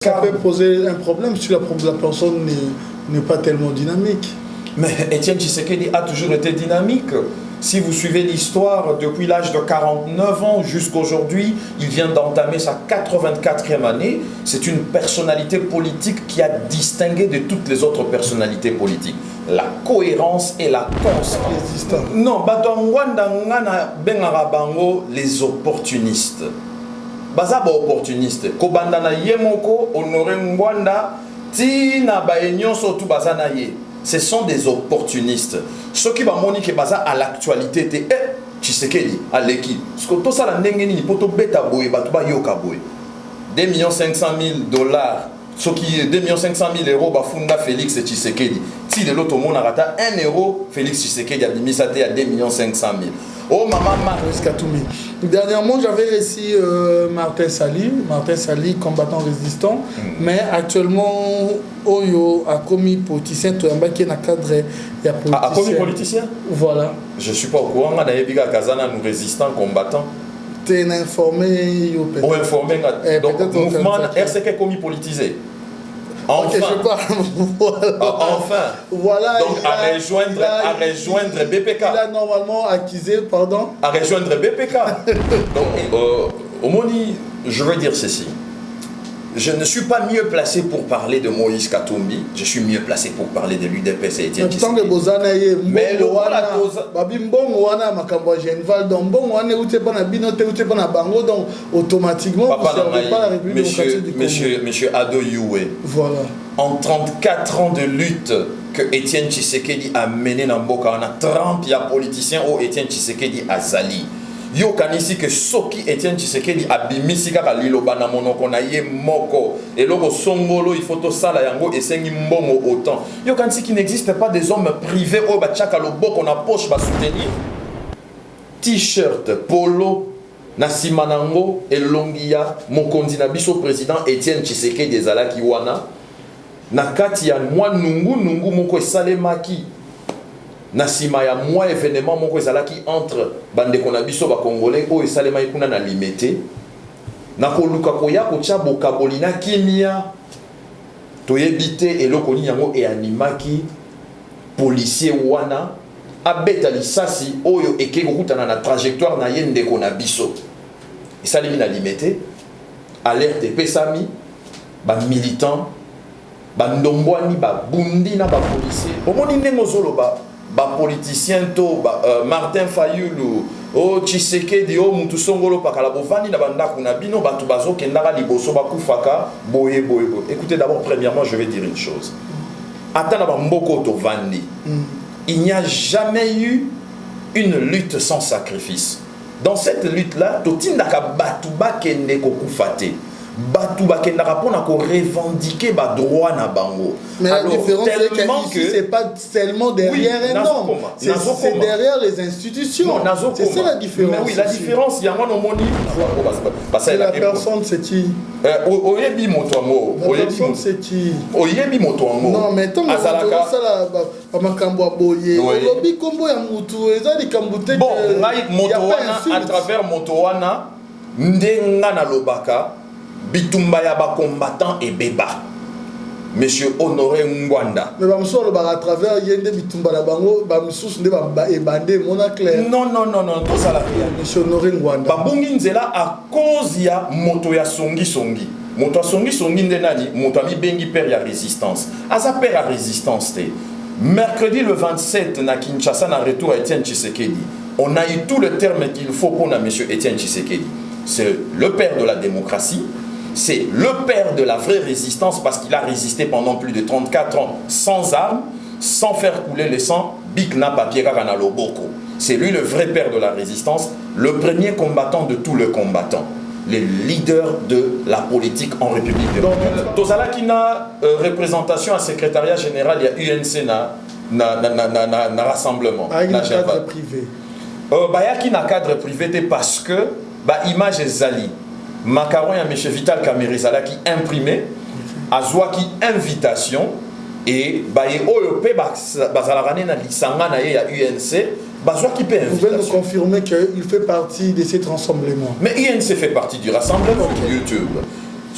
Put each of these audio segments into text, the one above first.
Ça peut poser un problème si la personne n'est pas tellement dynamique. Mais Étienne Tshisekedi a toujours été dynamique. Si vous suivez l'histoire, depuis l'âge de 49 ans jusqu'à aujourd'hui, il vient d'entamer sa 84e année. C'est une personnalité politique qui a distingué de toutes les autres personnalités politiques. La cohérence et la constance. Non, les opportunistes. Bazaba opportuniste. Kobandana yemoko, Honoré Ngwanda, Tina Baenyon sotu bazana ye. Ce sont des opportunistes. Ceux qui vont moniquer à l'actualité, Tshisekedi, à l'équipe. Parce que tout ça, la nengeni, poto beta boy, batuba yoka boy. 2 500 000 $. Ce qui est 2 500 000 €, Bafunda Félix et Tshisekedi. Si de l'autre monde a raté 1 €, Félix Tshisekedi a mis ça à 2 500 000 $. Oh maman Maris Katoumi. Dernièrement, j'avais réussi Martin Sali, combattant résistant, mais actuellement, Oyo a commis politicien, qui est dans le cadre de politicien. A commis politicien? Voilà. Je ne suis pas au courant, on a dit que Kazana nous résistants, combattants. Tu es informé, peut-être. Informé, donc le mouvement RCK commis politisé. Enfin. Okay, je parle. Voilà. Enfin. Voilà. Donc à rejoindre BPK. Il a normalement accusé, pardon. À rejoindre BPK. Donc, Omoni, je veux dire ceci. Je ne suis pas mieux placé pour parler de Moïse Katumbi. Je suis mieux placé pour parler de l'UDPS et Étienne Tshisekedi. Mais le voilà automatiquement, vous ne servez pas la République démocratique du Congo. Monsieur Ado Youé. Voilà. En 34 ans de lutte que Étienne Tshisekedi a mené dans Mboka, on a 30 politiciens où Étienne Tshisekedi a zali. Yo kanisi que soki Étienne Tshisekedi abimisi kaka liloba na monoko na ye moko et loko songolo il faut to sala yango et sengi mbongo autant. Yo kanisi qu'il n'existe pas des hommes privés au bachaka loboko na poche ba soutenir. T-shirt, polo, na simanango elongia mokonzi na biso président Étienne Tshisekedi ezalaki wana na kati ya mwa nungu moko esalemaki. Nasima ya moi événement moko ezalaki entre bande konabiso ba congolais o esalema ikuna na limité na koluka koya kotia bokabolina kimia toyebite eloko ni yango e animaki policier wana abeta lisasi oyo ekeko kutana na trajectoire na yende konabiso esalemi na limité alerte pesami ba militant ba ndombwani ba bundi na ba policier omoni ndengo zoloba ba politicien to Martin Fayulu o Tshisekedi o mutu songolo pakala bovani na banda kuna bino batu bazo kendaka liboso bakufaka boye. Écoutez, d'abord premièrement je vais dire une chose. Atana ba mboko to vandi. Il n'y a jamais eu une lutte sans sacrifice. Dans cette lutte là totindaka batu bakende kokufate. Batu bakendaka pona ko revendiquer ba droit na bango. Mais alors, la différence c'est que c'est pas seulement derrière un homme, c'est derrière les institutions. C'est ça la différence. Mais oui, la différence, il y a un homonyme. La personne c'est qui? Oyebi motoango. La personne c'est qui? Oyebi motoango. Non, mais tant que ça la makambo aboye. Oyebi kombo ya mutu ezali kambute. Bon, ngai motoana à travers motoana ndenga na lobaka. Bitumba ya ba combattant et beba. Monsieur Honoré Ngwanda. Mais bamsolo ba à travers yende bitumba la bango ba misusu nde ba ebande mona clair. Non, tout ça la Monsieur Honoré Ngwanda. Ba bongi nzela à cause ya moto ya songi. Moto songi nde nani, moto mi bengi père ya résistance. Asa père ya résistance te. Mercredi le 27 na Kinshasa na retour à Étienne Tshisekedi. On a eu tout le terme qu'il faut pour na monsieur Étienne Tshisekedi. C'est le père de la démocratie. C'est le père de la vraie résistance parce qu'il a résisté pendant plus de 34 ans sans armes, sans faire couler le sang, Bikna Papiera Loboko. C'est lui le vrai père de la résistance, le premier combattant de tous les combattants, les leaders de la politique en République de Congo. Tozala qui n'a représentation à secrétariat général, il y a UNC na rassemblement. Il y a un cadre privé. Il y a un cadre privé parce que image est zali. Macaron et M. Vital Kamerizala qui imprimé, Azwa qui invitation, et OEP Bazalarane na Lisanga na ya UNC, Bazwa qui peut invitation. Vous pouvez nous confirmer qu'il fait partie de cet rassemblement? Mais UNC fait partie du rassemblement, okay. YouTube.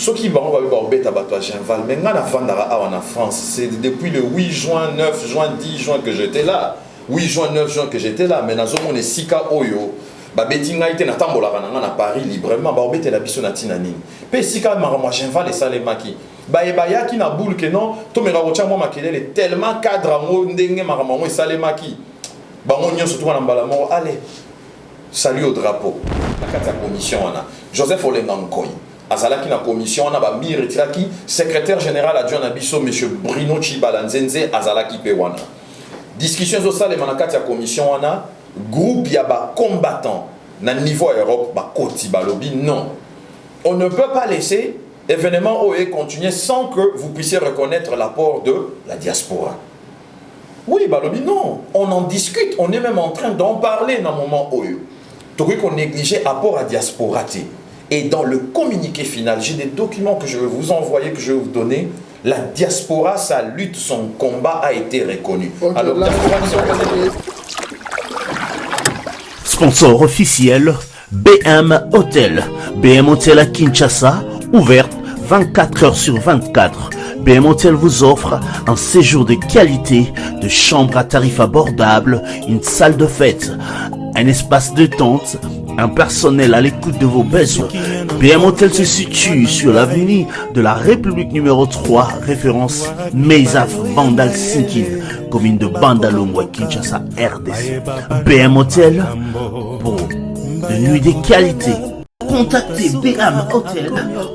Ce qui va embêter à Genval, mais en France, c'est depuis le 8 juin, 9 juin, 10 juin que j'étais là. 8 juin, 9 juin que j'étais là, mais dans le Sika Oyo, Betinga était na Paris librement, la biso na tinani. Pe Sika marama Genval et Salemaki. Baebaya qui na boule que non, to me rawocha moi makelele tellement cadre ngo ndenge marama moi Salemaki. Bango nyo surtout na mbalamo, allez. Salut au drapeau. La commission Joseph Olengankoy. Azalaki na commission on a ba Miretiraki, secrétaire général adjoint à biso monsieur Bruno Chibalanzenze Azalaki Pewana. Discussion au salle manakati ya commission on a groupe ya ba combattant na niveau Europe ba koti balobi non. On ne peut pas laisser événement OE continuer sans que vous puissiez reconnaître l'apport de la diaspora. Oui, balobi non, on en discute, on est même en train d'en parler dans le moment OE. Donc qu'on négligeait apport à diaspora. Et dans le communiqué final, j'ai des documents que je vais vous envoyer, que je vais vous donner. La diaspora, sa lutte, son combat a été reconnu. Okay, alors, sponsor officiel, BM Hotel. BM Hotel à Kinshasa, ouverte 24 heures sur 24. BM Hotel vous offre un séjour de qualité, de chambres à tarifs abordables, une salle de fête, un espace de détente, un personnel à l'écoute de vos besoins. BM Hotel se situe sur l'avenue de la République numéro 3, référence Meizaf Bandal Sinkin, commune de Bandalongwa, Kinshasa, RDC. BM Hotel pour de nuits de qualité. Contactez BM Hotel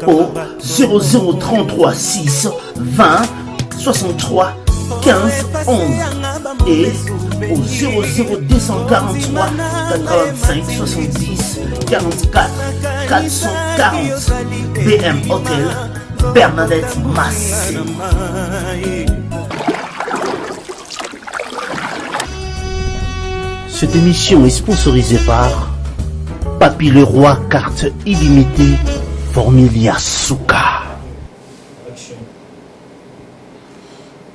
au 0033 6 20 63 15 11 et au 00243 85 70 44 440. BM Hotel, Bernadette Massé. Cette émission est sponsorisée par Papy Leroy, carte illimitée, Formilia Souka.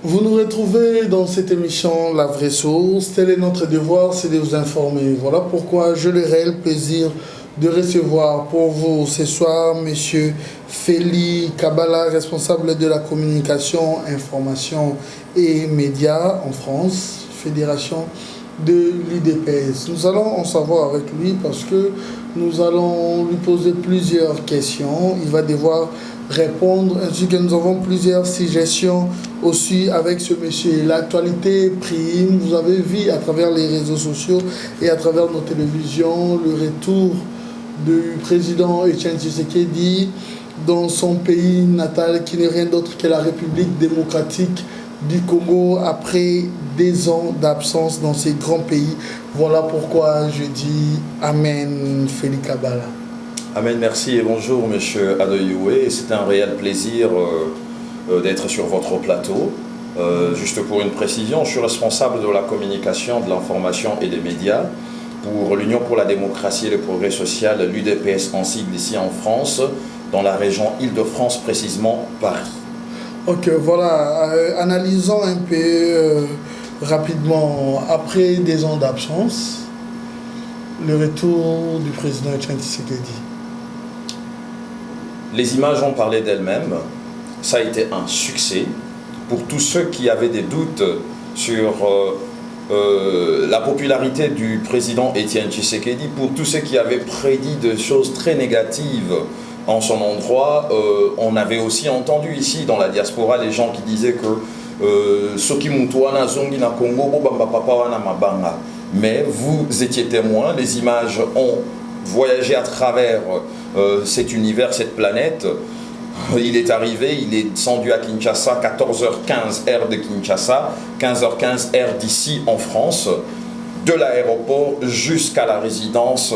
Vous nous retrouvez dans cette émission La Vraie Source. Tel est notre devoir, c'est de vous informer. Voilà pourquoi j'ai le réel plaisir de recevoir pour vous ce soir M. Félix Kabala, responsable de la communication, information et médias en France, Fédération de l'UDPS. Nous allons en savoir avec lui parce que nous allons lui poser plusieurs questions. Il va devoir répondre, ainsi que nous avons plusieurs suggestions aussi avec ce monsieur. L'actualité prime, vous avez vu à travers les réseaux sociaux et à travers nos télévisions le retour du président Etienne Tshisekedi dans son pays natal qui n'est rien d'autre que la République démocratique du Congo après des ans d'absence dans ces grands pays. Voilà pourquoi je dis Amen, Félix Kabala. Amen, merci et bonjour monsieur Adoyoué. C'est un réel plaisir d'être sur votre plateau. Juste pour une précision, je suis responsable de la communication, de l'information et des médias pour l'Union pour la démocratie et le progrès social, l'UDPS en sigle ici en France, dans la région Île-de-France, précisément Paris. Ok, voilà, analysons un peu rapidement, après des ans d'absence, le retour du président Etienne Tshisekedi. Les images ont parlé d'elles-mêmes, ça a été un succès. Pour tous ceux qui avaient des doutes sur la popularité du président Etienne Tshisekedi, pour tous ceux qui avaient prédit de choses très négatives en son endroit, on avait aussi entendu ici dans la diaspora les gens qui disaient que Soki Mutuana Zongi na Congo, Bobamba Papa wana Mabanga. Mais vous étiez témoins, les images ont voyagé à travers cet univers, cette planète. Il est arrivé, il est descendu à Kinshasa, 14h15 heure de Kinshasa, 15h15 heure d'ici en France, de l'aéroport jusqu'à la résidence.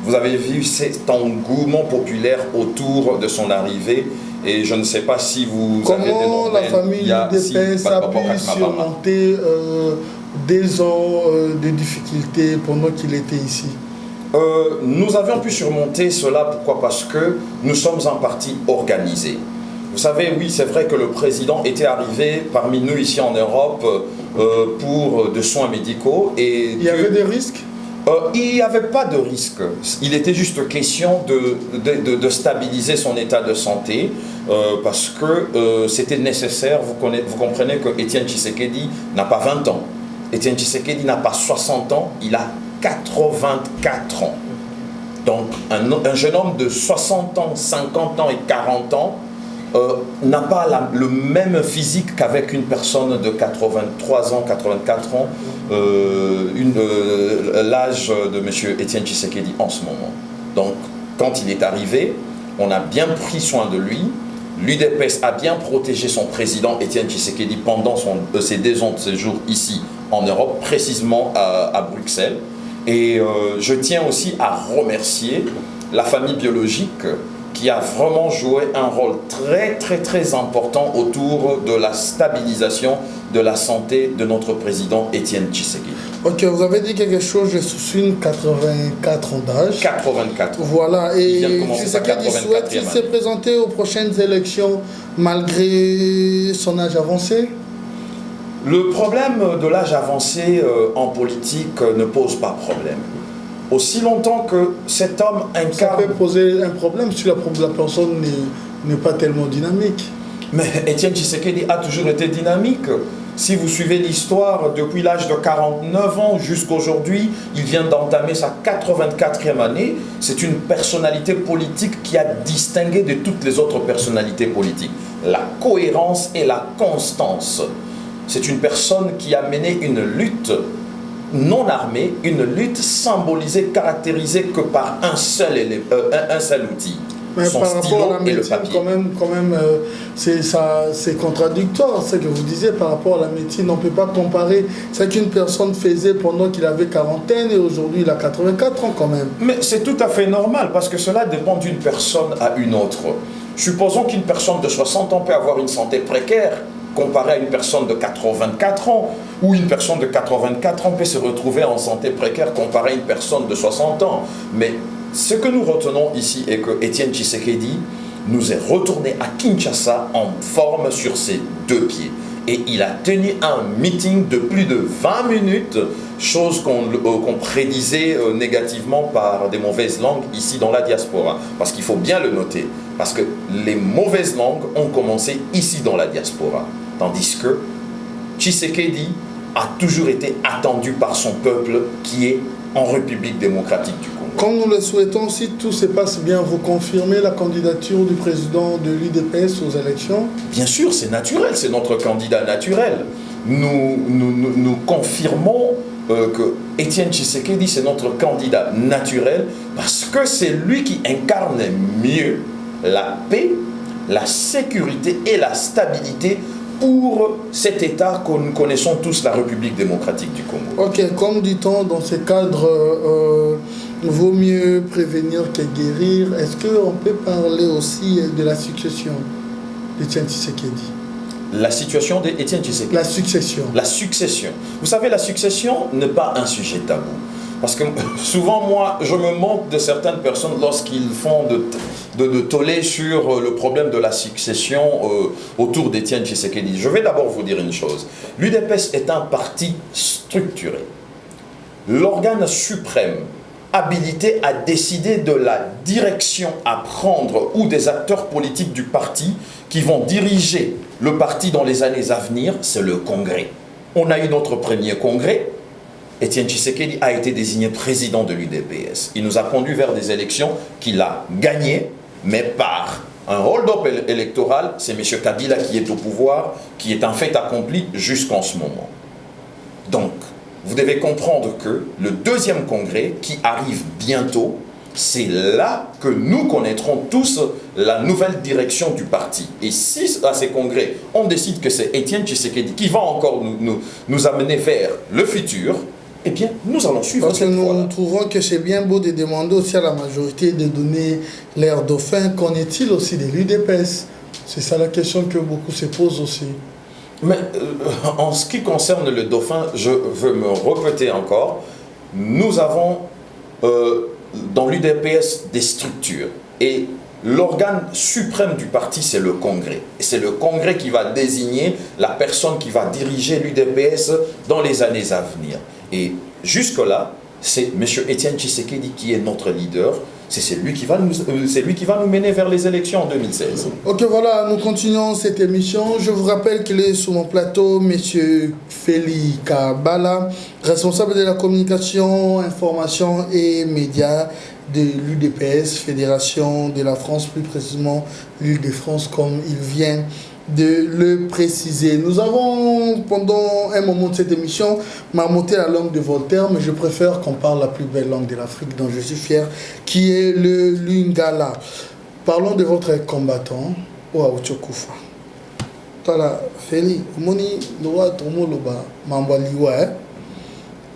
Vous avez vu cet engouement populaire autour de son arrivée et je ne sais pas si vous Comment avez des noms. Comment la famille UDPS a pu surmonter des ans de difficultés pendant qu'il était ici? Nous avions pu surmonter cela, pourquoi? Parce que nous sommes un parti organisé. Vous savez, oui, c'est vrai que le président était arrivé parmi nous ici en Europe pour des soins médicaux. Et il y avait des risques? Il n'y avait pas de risque. Il était juste question de stabiliser son état de santé parce que c'était nécessaire. Vous comprenez que Étienne Tshisekedi n'a pas 20 ans. Étienne Tshisekedi n'a pas 60 ans, il a 84 ans. Donc un jeune homme de 60 ans, 50 ans et 40 ans n'a pas le même physique qu'avec une personne de 83 ans, 84 ans, l'âge de M. Étienne Tshisekedi en ce moment. Donc, quand il est arrivé, on a bien pris soin de lui. L'UDPS a bien protégé son président Étienne Tshisekedi pendant ses 2 ans de séjour ici en Europe, précisément à Bruxelles. Et je tiens aussi à remercier la famille biologique qui a vraiment joué un rôle très très très important autour de la stabilisation de la santé de notre président Étienne Tshisekedi. Ok, vous avez dit quelque chose, je suis 84 ans d'âge. 84. Voilà, et Tshisekedi souhaite-t-il se présenter aux prochaines élections malgré son âge avancé? Le problème de l'âge avancé en politique ne pose pas problème. Aussi longtemps que cet homme incarne... Ça peut poser un problème si la personne n'est pas tellement dynamique. Mais Étienne Tshisekedi a toujours été dynamique. Si vous suivez l'histoire, depuis l'âge de 49 ans jusqu'à aujourd'hui, il vient d'entamer sa 84e année. C'est une personnalité politique qui a distingué de toutes les autres personnalités politiques. La cohérence et la constance. C'est une personne qui a mené une lutte non armée, une lutte symbolisée, caractérisée que par un seul outil. Mais son par stylo rapport à la et le médecine, papier. quand même c'est contradictoire, ce que vous disiez par rapport à la médecine. On ne peut pas comparer ce qu'une personne faisait pendant qu'il avait quarantaine et aujourd'hui il a 84 ans quand même. Mais c'est tout à fait normal parce que cela dépend d'une personne à une autre. Supposons qu'une personne de 60 ans peut avoir une santé précaire comparée à une personne de 84 ans, ou une personne de 84 ans peut se retrouver en santé précaire comparée à une personne de 60 ans. Mais ce que nous retenons ici est que Étienne Tshisekedi nous est retourné à Kinshasa en forme sur ses 2 pieds. Et il a tenu un meeting de plus de 20 minutes, chose qu'on prédisait négativement par des mauvaises langues ici dans la diaspora. Parce qu'il faut bien le noter, parce que les mauvaises langues ont commencé ici dans la diaspora. Tandis que Tshisekedi a toujours été attendu par son peuple qui est en République démocratique du Congo. Comme nous le souhaitons, si tout se passe bien, vous confirmez la candidature du président de l'UDPS aux élections? Bien sûr, c'est naturel, c'est notre candidat naturel. Nous confirmons que Étienne Tshisekedi, c'est notre candidat naturel parce que c'est lui qui incarne mieux la paix, la sécurité et la stabilité pour cet État que nous connaissons tous, la République démocratique du Congo. Ok, comme dit-on, dans ce cadre, vaut mieux prévenir que guérir. Est-ce qu'on peut parler aussi de la succession d'Étienne Tshisekedi? La situation d'Étienne Tshisekedi. La succession. La succession. Vous savez, la succession n'est pas un sujet tabou. Parce que souvent, moi, je me moque de certaines personnes lorsqu'ils font de tollé sur le problème de la succession autour d'Étienne Tshisekedi. Je vais d'abord vous dire une chose. L'UDPS est un parti structuré. L'organe suprême habilité à décider de la direction à prendre ou des acteurs politiques du parti qui vont diriger le parti dans les années à venir, c'est le Congrès. On a eu notre premier Congrès. Étienne Tshisekedi a été désigné président de l'UDPS. Il nous a conduit vers des élections qu'il a gagnées, mais par un hold-up électoral. C'est M. Kabila qui est au pouvoir, qui est un fait accompli jusqu'en ce moment. Donc, vous devez comprendre que le deuxième congrès qui arrive bientôt, c'est là que nous connaîtrons tous la nouvelle direction du parti. Et si à ces congrès, on décide que c'est Étienne Tshisekedi qui va encore nous amener vers le futur, eh bien, nous allons suivre Parce que cette voie-là. nous trouvons que c'est bien beau de demander aussi à la majorité de donner l'air dauphin. Qu'en est-il aussi de l'UDPS? C'est ça la question que beaucoup se posent aussi. Mais en ce qui concerne le dauphin, je veux me répéter encore, nous avons dans l'UDPS des structures et l'organe suprême du parti, c'est le Congrès. Et c'est le Congrès qui va désigner la personne qui va diriger l'UDPS dans les années à venir. Et jusque-là, c'est M. Étienne Tshisekedi qui est notre leader. C'est lui qui va nous mener vers les élections en 2016. Ok, voilà, nous continuons cette émission. Je vous rappelle qu'il est sur mon plateau, M. Félix Kabala, responsable de la communication, information et médias de l'UDPS, Fédération de la France, plus précisément l'Île-de-France, comme il vient de le préciser. Nous avons, pendant un moment de cette émission, marmotté la langue de Voltaire, mais je préfère qu'on parle la plus belle langue de l'Afrique, dont je suis fier, qui est le Lingala. Parlons de votre combattant, Ouaouchoukoufa. Tala, Feli, Moni, Loa, Tomo, Loba, Mambaliwa,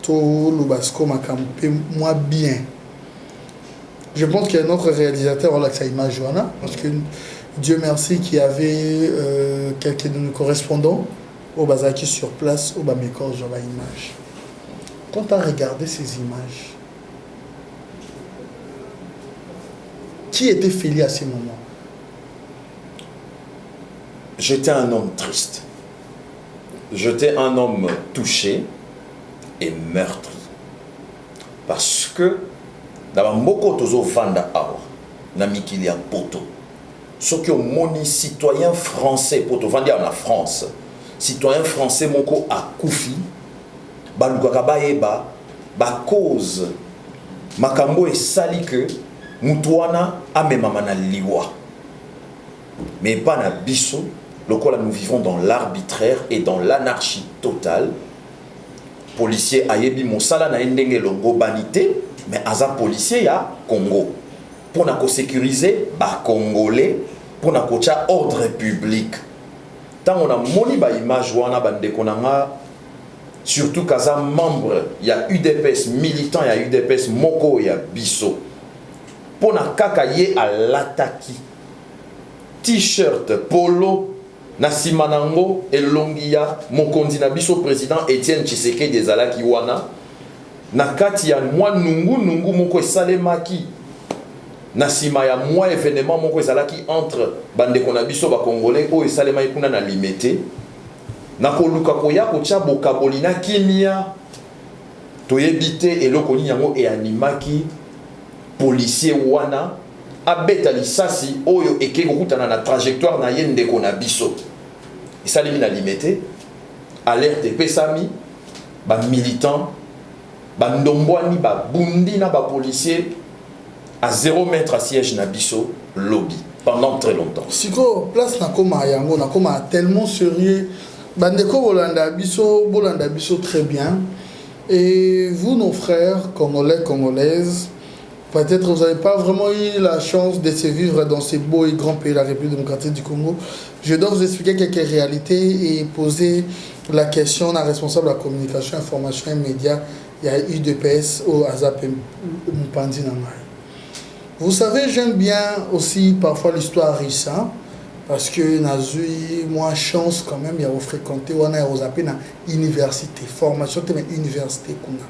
To, Lobasko, Makampe, moi bien. Je pense qu'il y a notre réalisateur, voilà, que ça image, Johanna, parce que Dieu merci qu'il y avait quelques de nos correspondants au Bazaki sur place, au Bamekor, genre image. Quand tu as regardé ces images, qui était Félix à ces moments? J'étais un homme triste. J'étais un homme touché et meurtri. Parce que, dans Moko Tozo Vanda Awa, Namikilia Poto, ce que moni citoyen français, pour te vendre en France, citoyen français moko a koufi, balukakabaeba, ba cause, makambo et sali que, mutuana amemama na liwa. Mais pas na biso, lokola nous vivons dans l'arbitraire et dans l'anarchie totale. Policier ayebi mosala na endenge longo banité, mais aza policier ya Congo. Pour na sécuriser ba Congolais, pour na kocha ordre public. Tant on a moni ba image wana bande konanga, surtout kaza membre ya UDPS militant ya UDPS moko ya biso. Pour na kakaye à l'attaki. T-shirt polo na simanango elongia mokonzi na biso président Étienne Tshisekedi ezalaki wana na kati ya mwa nungu moko esalemaki na sima ya mwa événement moko ezalaki entre bandeko na biso ba congolais o esalemaki kuna na limité na koluka koya kotia bokaboli na kimia toyebite eloko ni yango e animaki policier wana abeta lisasi oyo eke kokutana na trajectoire na ye ndeko na biso esalemi na limité alerte pesami ba militant ba ndombwani ba bundi na ba policier à 0 mètre à siège na biso lobby pendant très longtemps. Siko place na koma yango na koma tellement sérieux bandeko bolanda biso très bien et vous nos frères congolais congolaises peut-être vous n'avez pas vraiment eu la chance de se vivre dans ces beaux et grands pays de la République démocratique du Congo. Je dois vous expliquer quelques réalités et poser la question à la responsable de la communication, information et médias, il y a UDPS au Azap Mpandi Namai. Vous savez, j'aime bien aussi parfois l'histoire riche, parce que Nazui, moi, chance quand même, il y a fréquenté, on a Azap na université, formation, mais université qu'on a.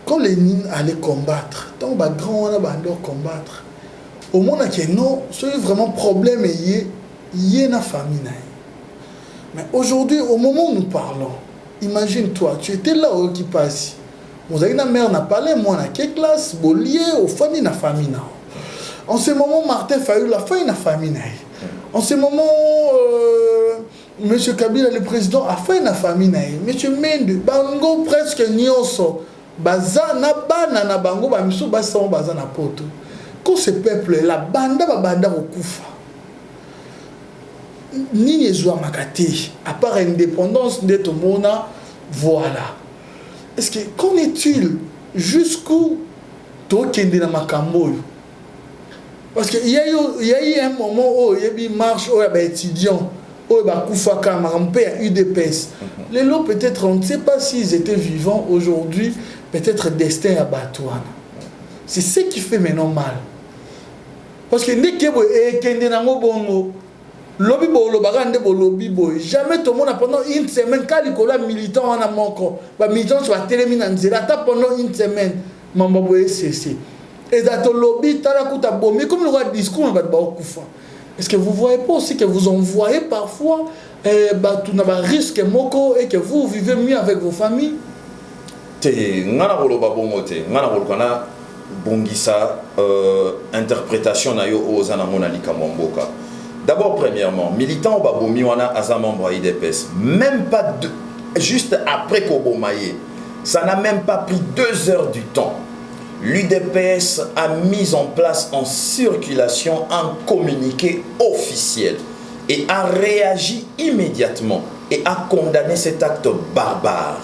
Quand Lénine allait combattre, tant que grand on a combattre, au monde qui non, c'est vraiment problème et y a une famille. Mais aujourd'hui, au moment où nous parlons, imagine-toi, tu étais là où qui passe. Vous avez une mère n'a parlé, moi, dans quelle classe, lié aux familles na famille. En ce moment, Martin Fayou la fin na famille. En ce moment, M. Kabila, le président, a fait na famille. M. Mende, Bango presque nyonso. Baza na bana na bango ba miso basa baza na poto. Quand ce peuple là banda okufa. Nini ezwa makati à part indépendance de tout monde voilà. Est-ce que qu'en est-il jusqu'où to kende na makambo? Parce que il y a eu un moment où il y a eu marche où il y a étudiants où il y a kufa kamampe à UDPS. Les lots peut-être on ne sait pas s'ils étaient vivants aujourd'hui. Peut-être destin à Batouana. C'est ce qui fait maintenant mal. Parce que dès que vous êtes bongo, lobby bolo bagande lobby boy. Jamais tout le monde pendant une semaine quand les militants en a manqué. Les militants sont téléminés en zéro. Pendant une semaine, maman boy cessé. Et dans le lobby, tu as la couta bombe. Mais comme le roi discours, on va te battre. Est-ce que vous ne voyez pas aussi que vous envoyez parfois tout n'a pas risque moko et que vous vivez mieux avec vos familles? te ngana koloba bongo te ngana kolokana bongisa interprétation na yo ozana mona likambo mboka. D'abord, premièrement, militant babomi wana aza membre à IDPS, même pas juste après Kobomaye, ça n'a même pas pris 2 heures du temps. L'UDPS a mis en place en circulation un communiqué officiel et a réagi immédiatement et a condamné cet acte barbare.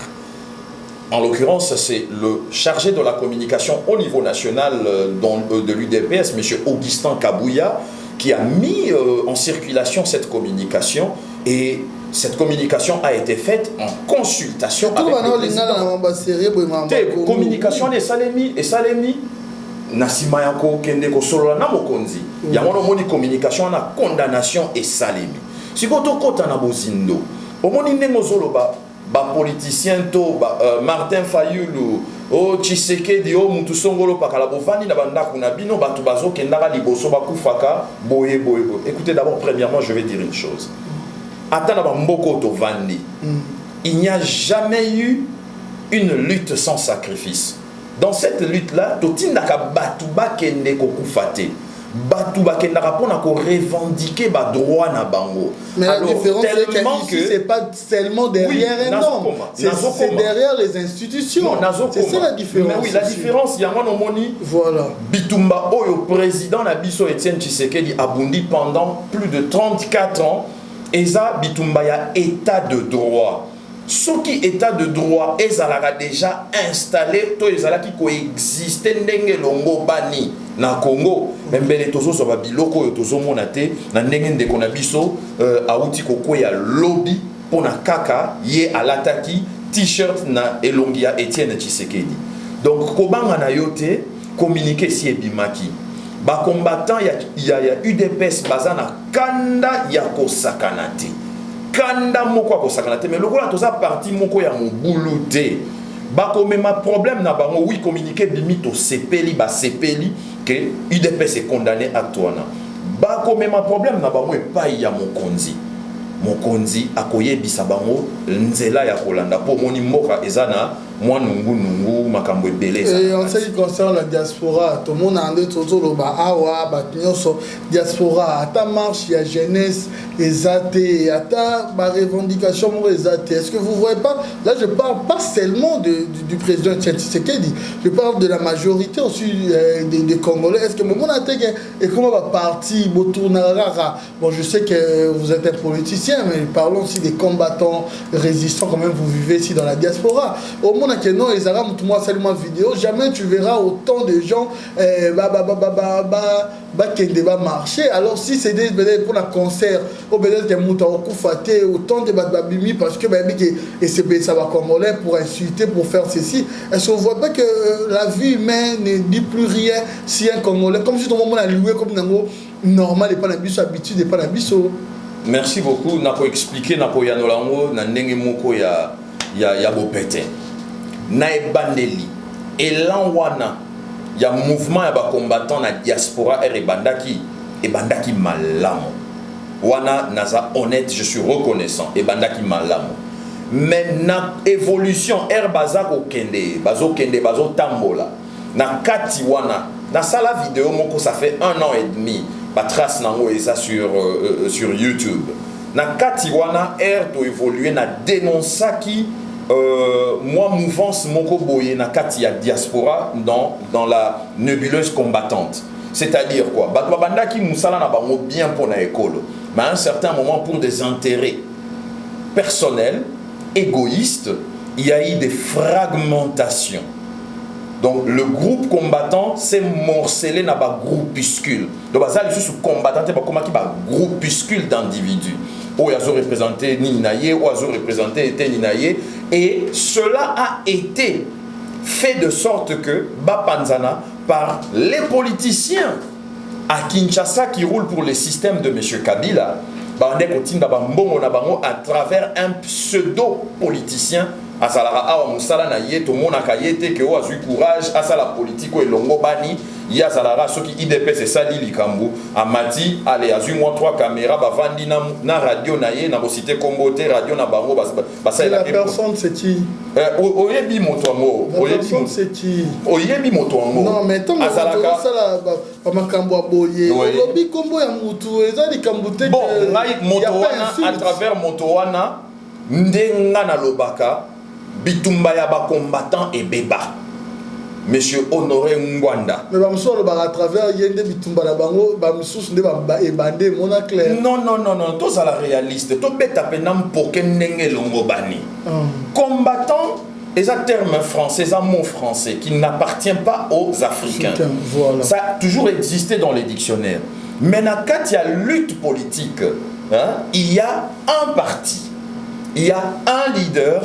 En l'occurrence, c'est le chargé de la communication au niveau national de l'UDPS, M. Augustin Kabouya, qui a mis en circulation cette communication, et cette communication a été faite en consultation avec le président. Communication et salemi nasima yako kende ko solola na mokonzi ya moni communication na condamnation et salemi sikoto kota na bozindo omoni ndengo zoloba ba politicien to Martin Fayulu o Tshisekedi o mutu songolo pakala bovani na bandako na bino batu bazo kendaka liboso bakufaka boye. Écoutez, d'abord, premièrement, je vais dire une chose. Il n'y a jamais eu une lutte sans sacrifice. Dans cette lutte-là, totindaka batuba kende kokufate. Batuba kende rapona ko revendiquer ba droit na bango. Mais alors, la différence c'est que c'est pas seulement derrière un homme, c'est derrière les institutions. C'est ça la différence. Mais oui, la différence, il y a un homoni. Voilà. Bitumba Oyo, président Nabiso Etienne Tshisekedi Abundi pendant plus de 34 ans. Eza Bitumba ya état de droit. Ce qui état de droit, ezalaka déjà installé, to ezalaki coexister ndenge longo bani na Congo. Membele tozo so ba biloko yo tozo mona te na ndenge ndeko na biso auti kokoya lobby pona kaka ye alataki t-shirt na elongia Etienne Tshisekedi. Donc kobanga na yote communiquer si ebimaki. Ba combattant ya UDPS bazana kanda ya kosakanate. Kanda moko ko sakanate mais lokola toza parti moko ya mobulu te bako mema problème na bango oui communiquer limite au sepeli ba sepeli que UDPS est condamné à toana bako mema problème na bango epai ya mokonzi akoyebisa bango nzela ya kolanda po moni mboka ezana moi nungu makambo ebele. Et en ce qui concerne la diaspora, tout le monde a dit tout le awa batnyoso diaspora ata marche ya jeunesse les athées ata ba revendication les athées. Est-ce que vous voyez pas là je parle pas seulement du président Tshisekedi, je parle de la majorité aussi des Congolais. Est-ce que mon athée et comment va partir Botounarara? Bon, je sais que vous êtes un politicien mais parlons aussi des combattants résistants quand même vous vivez ici dans la diaspora. Au monde que non, les Arabes, tout moi seulement vidéo, jamais tu verras autant de gens qui débat marcher. Alors si c'est des pour un concert, au peut-être que mouta au koufaté, autant de babimi parce que et c'est ça va congolais pour insulter, pour faire ceci. Est-ce qu'on voit pas que la vie humaine ne dit plus rien si un Congolais, comme si tout le monde a loué comme nango normal et pas la biso habitude et pas la biso. Merci beaucoup. Nako expliquer nako yanolango na ndenge moko ya bopete. Na ebandeli elan wana ya mouvement ya ba combattant na diaspora ebandaki malamu wana naza honnête, je suis reconnaissant ebandaki malamu mais na évolution bazako kende bazo tambola na kati wana na sala vidéo moko ça fait 1 an et demi ba trace nango eza sur YouTube na kati wana to évoluer na dénonçaki moi mouvance moko boye na kati ya diaspora dans la nébuleuse combattante, c'est-à-dire quoi banda ki musala na bango bien pour na école mais à un certain moment pour des intérêts personnels égoïstes il y a eu des fragmentations. Donc le groupe combattant s'est morcelé dans un groupuscule. Donc ça les sous combattants pas comme qui ba groupuscule d'individus. Ou ils ont représenté Ninaye, ou ils ont représenté Ninaye, et cela a été fait de sorte que Bapanzana par les politiciens à Kinshasa qui roulent pour le système de M. Kabila, à travers un pseudo politicien asalara awa musala na ye to mona kayete ke o azu courage asala politique et longo bani ya asalara soki IDP c'est ça likambu amati ale azu moi 3 caméras bavandi na radio na ye na bosité kombote radio na bango basa la personne c'est qui oyebi moto ngo oyebi c'est qui oyebi moto ngo non mais tant asalaka sala ba makambo aboye lobi kombo ya mutu eza likambu te bon ngai moto wana à travers moto wana ndenga na lobaka bitumba ya ba combattant et beba monsieur Honoré Ngwanda mais ba msolo ba à travers yende bitumba la bango ba msusu nde ba ebande mona clair non to ça la réaliste to beta penam pour que ndenge longo bani combattant est un terme français, un mot français qui n'appartient pas aux Africains. Voilà. Ça a toujours existé dans les dictionnaires. Maintenant, quand il y a lutte politique, il y a un parti, il y a un leader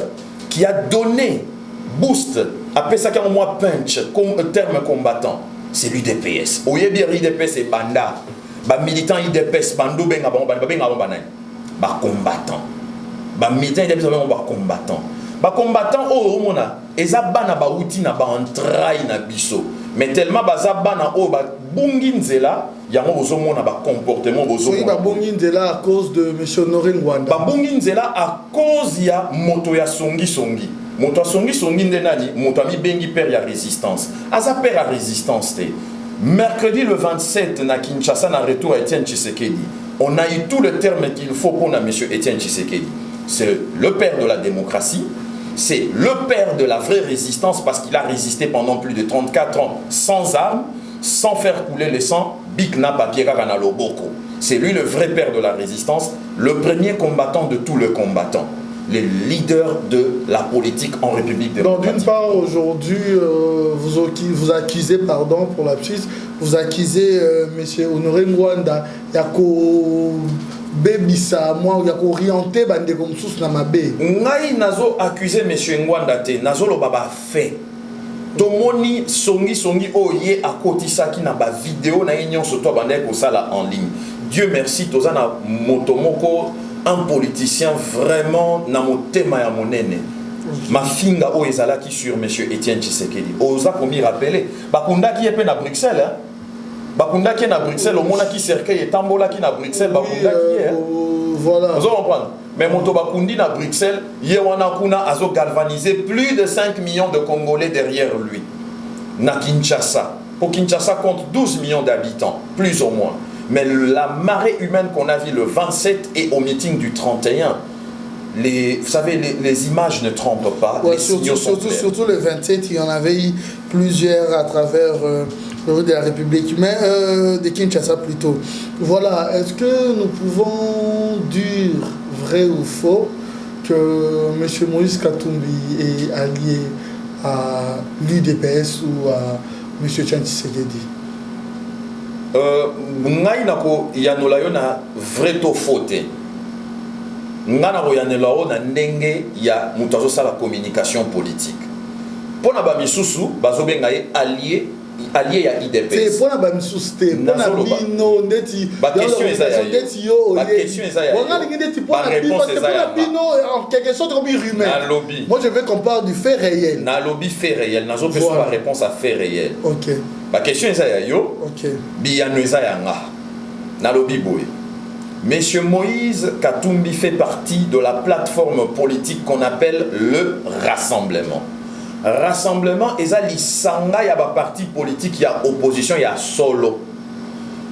qui a donné boost, appelez ça comme moi punch, comme terme combattant, c'est l'UDPS. Au lieu de dire l'UDPS c'est Banda, militant UDPS, Bando benga combattant. Militant UDPS combattant. Ba combattant o mona eza bana ba outi na ba entraille na biso mais tellement baza bana o ba bungi nzela yango bozo mona ba comportement bozo mona ba bungi nzela à cause de monsieur Honoré Ngwanda ba bungi nzela à cause ya moto ya songi moto songi nde nani moto ami bengi père ya résistance aza père ya résistance te mercredi le 27 na Kinshasa na retour à Étienne Tshisekedi on a eu tout le terme qu'il faut pour na monsieur Étienne Tshisekedi c'est le père de la démocratie. C'est le père de la vraie résistance parce qu'il a résisté pendant plus de 34 ans sans armes, sans faire couler le sang, Bikna Papiera Kanaloboko. C'est lui le vrai père de la résistance, le premier combattant de tous les combattants, le leader de la politique en République démocratique. Donc d'une part, aujourd'hui, vous accusez, pardon pour la Suisse, vous accusez M. Honoré Ngwanda, Yako Bebisa, moi, Yako orienté, bande comme sous na mabe. Ngai nazo accusé M. Ngwanda te, nazo lo baba fait. Tomoni songi oye à kotisa ki na ba vidéo na union sur toi bande ko sala en ligne. Dieu merci tozana motomoko un politicien vraiment na motema ya monene. Ma finga o ezalaki sur monsieur Étienne Tshisekedi. Oza komi rappeler bakunda ki epe na Bruxelles hein. Bakunda ki na Bruxelles au mona ki cercueil et tambola ki na Bruxelles bakunda ki hein. Voilà. Vous comprendre. Mais moto bakundi na Bruxelles, yewana kuna azo galvaniser plus de 5 millions de Congolais derrière lui. Na Kinshasa. Pour Kinshasa compte 12 millions d'habitants, plus ou moins. Mais la marée humaine qu'on a vue le 27 et au meeting du 31, vous savez, les images ne trompent pas. Ouais, les signaux surtout le 27, il y en avait eu plusieurs à travers le rue de la République, mais de Kinshasa plutôt. Voilà, est-ce que nous pouvons dire vrai ou faux que M. Moïse Katumbi est allié à l'UDPS ou à M. Étienne Tshisekedi? Ngai nako yanola yo na vrai to faute. Nga na yanola yo na ndenge ya mutazo sala communication politique. Pona ba misusu bazobenga ye allié ya IDPS. C'est pona ba misusu te. Pona bino ndeti. Ba question ezaya yo. Ba question ezaya yo. Wanga ndeti pona bino en quelque sorte comme rumeur. Na lobby. Moi je veux qu'on parle du fait réel. Na lobby fait réel. Nazo besoin la réponse à fait réel. OK. La question est yo. OK. Biyano ezayanga. Na lobby boy. Monsieur Moïse Katumbi fait partie de la plateforme politique qu'on appelle le Rassemblement. Rassemblement eza lisanga ya ba parti politique ya opposition ya solo.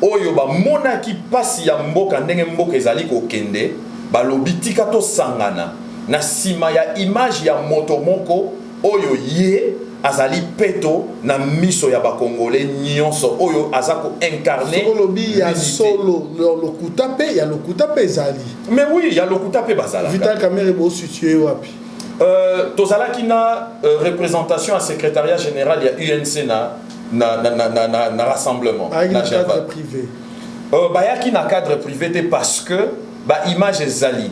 Oyo ba mona ki pasi ya mboka ndenge mboka ezali ko kende, ba lobi tika to sangana. Na sima ya image ya moto moko oyo ye azali peto na miso ya ba congolais nyonso oyo azako incarner lobi ya solo le kutape ya le kutape ezali. Mais oui, ya le kutape bazala. Vital Kamerhe bo situé wapi? Tozala qui na représentation à secrétariat général il y a UNC na rassemblement na cadre privé. Baya qui na cadre privé parce que ba image ezali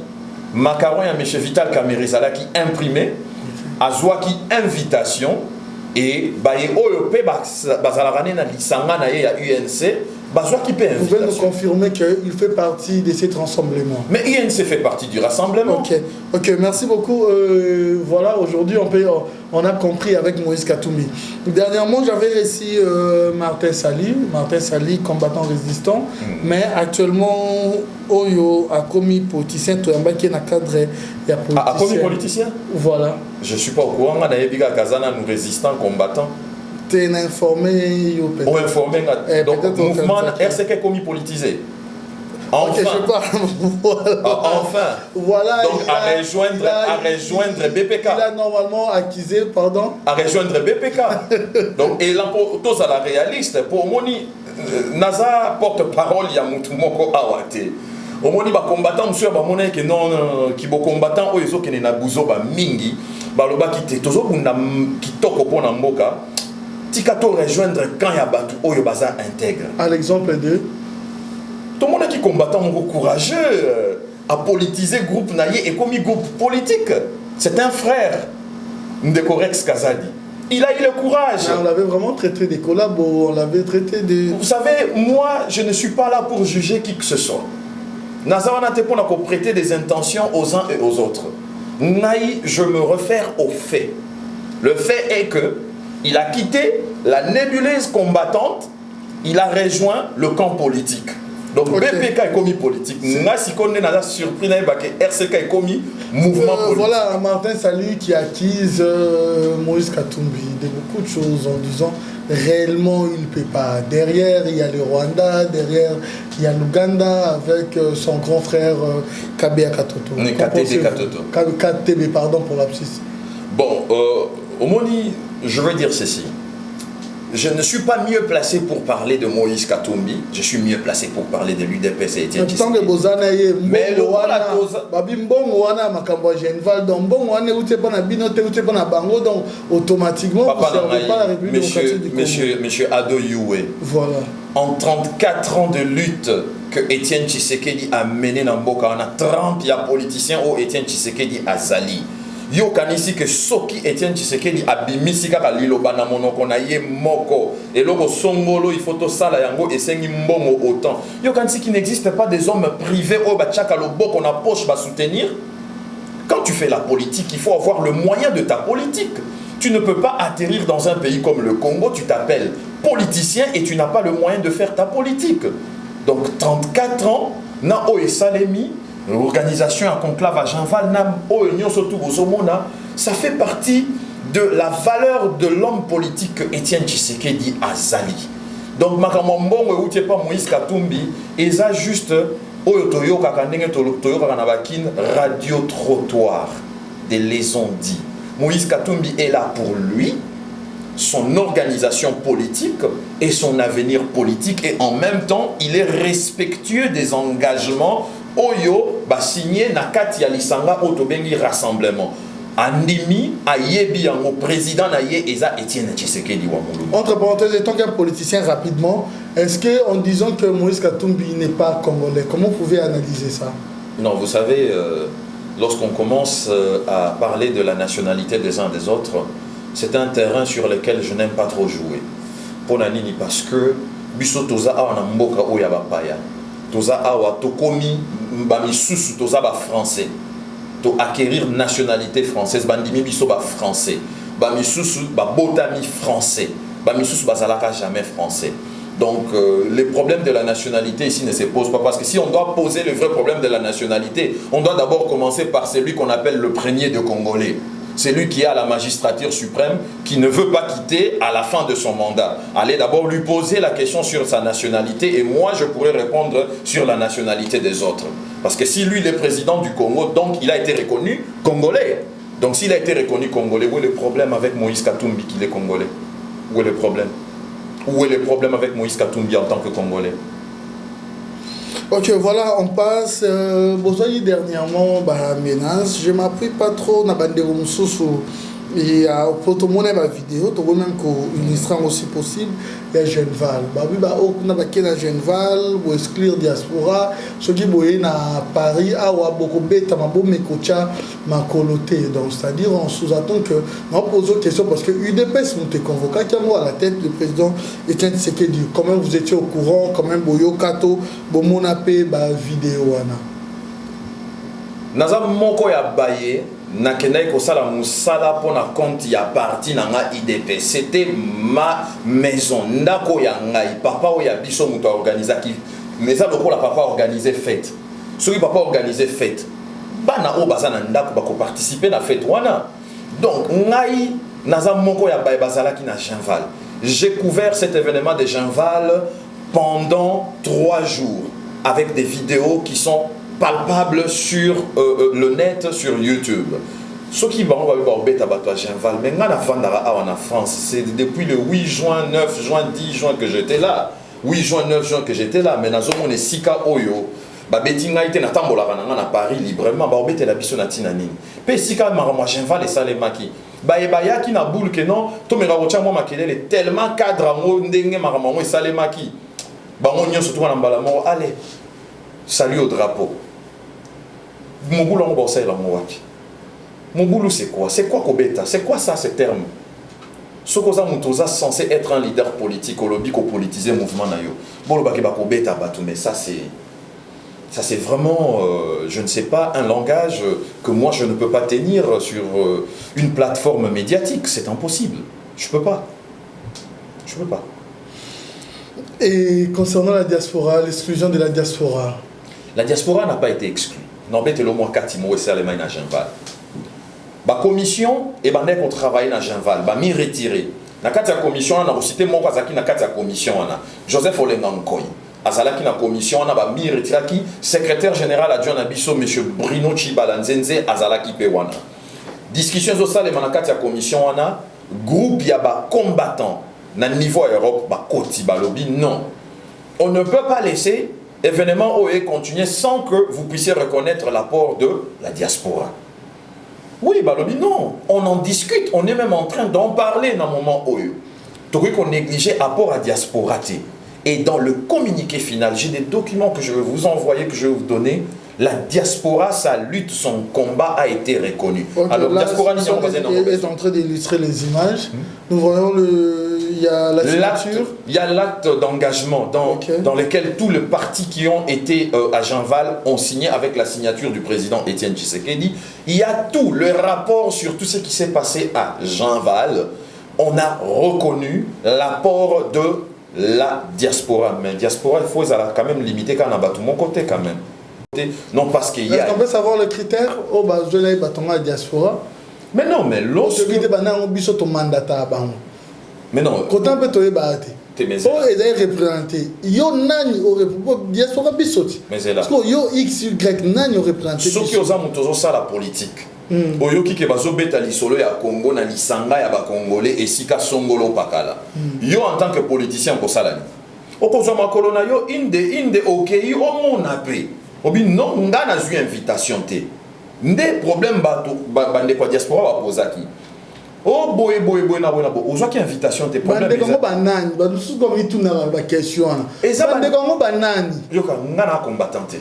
macaron ya monsieur Vital Kamerhe zala qui imprimé azwa qui invitation et ba oyo pe bazala rane na lisanga na ye ya UNC Qui peut vous pouvez nous confirmer qu'il fait partie de cet rassemblement? Mais INC fait partie du rassemblement. Ok, merci beaucoup. Voilà, aujourd'hui, on a compris avec Moïse Katumbi. Dernièrement, j'avais reçu Martin Sali, combattant résistant, mais actuellement, Oyo a commis politicien, qui est dans le cadre de politicien. A commis politicien? Voilà. Je ne suis pas au courant, on a dit que nous résistants, combattants. Tu es informé, ou informé. Donc, le mouvement RCK commis politisé. Enfin. Okay, je sais pas. Voilà. Enfin. Voilà. Donc, à rejoindre BPK. Il a normalement accusé, pardon. À rejoindre BPK. Donc, et là, pour tous à la réaliste, pour Moni, Naza porte-parole, il y a Moutoumoko Awate. Au Moni, bah, combattant, monsieur, bah, mon que non, qui est combattant, oh, ils ont qui n'a bouzo, bah, mingi, bah, le bas qui te, toujours, qui toque au pont d'Amboka. Tikato rejoindre quand il y a battu, oh, il baza intègre. À l'exemple de tout le monde qui combattant courageux à politiser groupe naïe et commis groupe politique. C'est un frère de Korex Kazadi. Il a eu le courage. Mais on l'avait vraiment traité des collabos, on l'avait traité des... Vous savez, moi, je ne suis pas là pour juger qui que ce soit. Nazawana Tepon a prêté des intentions aux uns et aux autres. Naï, je me réfère aux faits. Le fait est que il a quitté la nébuleuse combattante, il a rejoint le camp politique. Donc BPK est commis politique. Si on est surpris, RCK est commis mouvement politique. Voilà Martin Sali qui accuse Moïse Katumbi de beaucoup de choses en disant réellement il ne peut pas. Derrière il y a le Rwanda, derrière il y a l'Ouganda avec son grand frère Kabea Katoto. KTB, pardon pour l'abscisse. Bon, Omoni, je veux dire ceci. Je ne suis pas mieux placé pour parler de Moïse Katumbi, je suis mieux placé pour parler de l'UDPS et Étienne Tshisekedi. Mais le automatiquement, Monsieur Ado Youé, voilà. En 34 ans de lutte que Étienne Tshisekedi a mené dans Mboka, on a 30 politiciens où Étienne Tshisekedi a zali. Yo kanisi que soki Étienne Tshisekedi abimisi kaka liloba na monoko na ye moko et loko songolo il faut to sala yango esengi mbongo autant. Yo kanisi qu'il n'existe pas des hommes privés au bachaka lobo qu'on a poche ba soutenir. Quand tu fais la politique, il faut avoir le moyen de ta politique. Tu ne peux pas atterrir dans un pays comme le Congo, tu t'appelles politicien et tu n'as pas le moyen de faire ta politique. Donc 34 ans na o salemi. L'organisation à conclave à Jean-Val Nam, ça fait partie de la valeur de l'homme politique que Étienne Tshisekedi a zali. Donc, Makamambon, ou t'es pas Moïse Katumbi, et ça juste, radio-trottoir, des liaisons dit. Moïse Katumbi est là pour lui, son organisation politique et son avenir politique, et en même temps, il est respectueux des engagements Oyo ba signé na kati ya lisanga otobengi rassemblement. Andimi ayebi yango président na ye eza Étienne Tshisekedi wa Mulumba. Entre parenthèses, étant qu'un politicien rapidement, est-ce que en disant que Moïse Katumbi n'est pas congolais, comment vous pouvez analyser ça? Non, vous savez, lorsqu'on commence à parler de la nationalité des uns des autres, c'est un terrain sur lequel je n'aime pas trop jouer. Pour Nanini parce que biso toza awa na mboka oya bapaya. Toza awa tokomi bamisusu toza ba français to acquérir nationalité française bandimi biso ba français bamisusu ba botami français bamisusu bazalaka jamais français. Donc les problèmes de la nationalité ici ne se posent pas parce que si on doit poser le vrai problème de la nationalité, on doit d'abord commencer par celui qu'on appelle le premier de Congolais. C'est lui qui est à la magistrature suprême, qui ne veut pas quitter à la fin de son mandat. Allez d'abord lui poser la question sur sa nationalité et moi je pourrais répondre sur la nationalité des autres. Parce que si lui il est président du Congo, donc il a été reconnu Congolais. Donc s'il a été reconnu Congolais, où est le problème avec Moïse Katumbi qu'il est Congolais? Où est le problème? Où est le problème avec Moïse Katumbi en tant que Congolais? Ok, voilà, on passe. Bozoyi dernièrement, menace. Je m'appuie pas trop na bande Et pour tout le monde, la vidéo, tout le monde même illustrant aussi possible, il y a Genval. Oui, on a un Genval, pour exclure diaspora, ce qui est à Paris, à beaucoup bêta, ma bonne mécocha, ma coloté. Donc, c'est-à-dire, on sous-attend que, on pose une question parce que UDPS nous a convoqué, qui a à la tête le président Etienne Tshisekedi. Comment vous étiez au courant, comment Boyo Kato, Bomonapé, vidéo, Anna. Naza moko ya baye. Nakendai kosala musala pour na compte ya parti na nga IDP. C'était ma maison. Ndako ya ngai. Papa o ya biso muto organiser ki. Mais ça lokola papa organiser fête. Soki papa organiser fête. Bana o baza na ndako bako participer na fête wana. Donc ngai naza moko ya baye bazala ki na Genval. J'ai couvert cet événement de Genval pendant 3 jours avec des vidéos qui sont palpable sur le net, sur YouTube. Ce qui va à Genval, mais en France, c'est depuis le 8 juin, 9 juin, 10 juin que j'étais là. 8 juin, 9 juin que j'étais là. Mais dans le Sika Oyo, Betinga était na Paris librement, la biso na tinani. Pe Sika marama Genval et Salemaki. Baebaya qui na boule que non, to me rawocha moi makelele tellement cadre ngo ndenge marama moi Salemaki. Bango nyo surtout na mbalamo, allez. Salut au drapeau. Mon boulot en bossé là, mon boulot c'est quoi? C'est quoi Kobeta? C'est quoi ça, ce terme? Ce que vous êtes censé être un leader politique, au lobby, politiser le mouvement. Bon, le Kobeta, mais ça c'est vraiment, je ne sais pas, un langage que moi je ne peux pas tenir sur une plateforme médiatique. C'est impossible. Je peux pas. Je peux pas. Et concernant la diaspora, l'exclusion de la diaspora? La diaspora n'a pas été exclue. Non, mais le mois 4 mois c'est l'Allemagne à Genval. La commission et bandé qu'on travaille à Genval, ba mi retiré. Na kati commission on a cité mon kwazaki na kati commission on a Joseph Olengankoy. Azalaki na commission on a ba mi retiré qui secrétaire général adjoint na biso monsieur Bruno Chibalanzenze azalaki pe wana. Discussion zo sale na kati commission on a groupe ya ba combattant na niveau Europe ba koti ba lobby non. On ne peut pas laisser événement OE continuer sans que vous puissiez reconnaître l'apport de la diaspora. Oui, Balobi, non. On en discute. On est même en train d'en parler dans le moment OE. Donc, qu'on négligeait l'apport à diaspora. Et dans le communiqué final, j'ai des documents que je vais vous envoyer, que je vais vous donner. La diaspora, sa lutte, son combat a été reconnu. Okay, alors, la diaspora est en train d'illustrer les images. Nous voyons il y a la signature. Il y a l'acte d'engagement dans lequel tous les partis qui ont été à Genval ont signé avec la signature du président Etienne Tshisekedi. Il y a tout, le rapport sur tout ce qui s'est passé à Genval. On a reconnu l'apport de la diaspora. Mais diaspora, il faut quand même limiter quand on a battu mon côté quand même. Non, parce qu'il y a... Est-ce qu'on peut savoir le critère? Oh, bah, je l'ai battu la diaspora. Mais non, mais lorsque... Mais non. Quand on peut te battre, il est représenté. Il y a une diaspora bisoti. Mais c'est là. Parce qu'il y a X, Y, nani représenté. Ceux qui ont ça la politique. Oyoki ke bazo beta lisolo ya Congo na lisanga ya ba Congolais et sika songolo pakala. Yo en tant que politicien ko salani. Okozwa makolo na yo inde okei o mona pe. Obi non ngana zu invitation te. Nde problème bande kwa diaspora ba pozaki. Oh boy na bona bo ozwaki invitation te problème bande kongo banani ba dusu ko mituna ba question bande kongo banani yoka ngana combattante.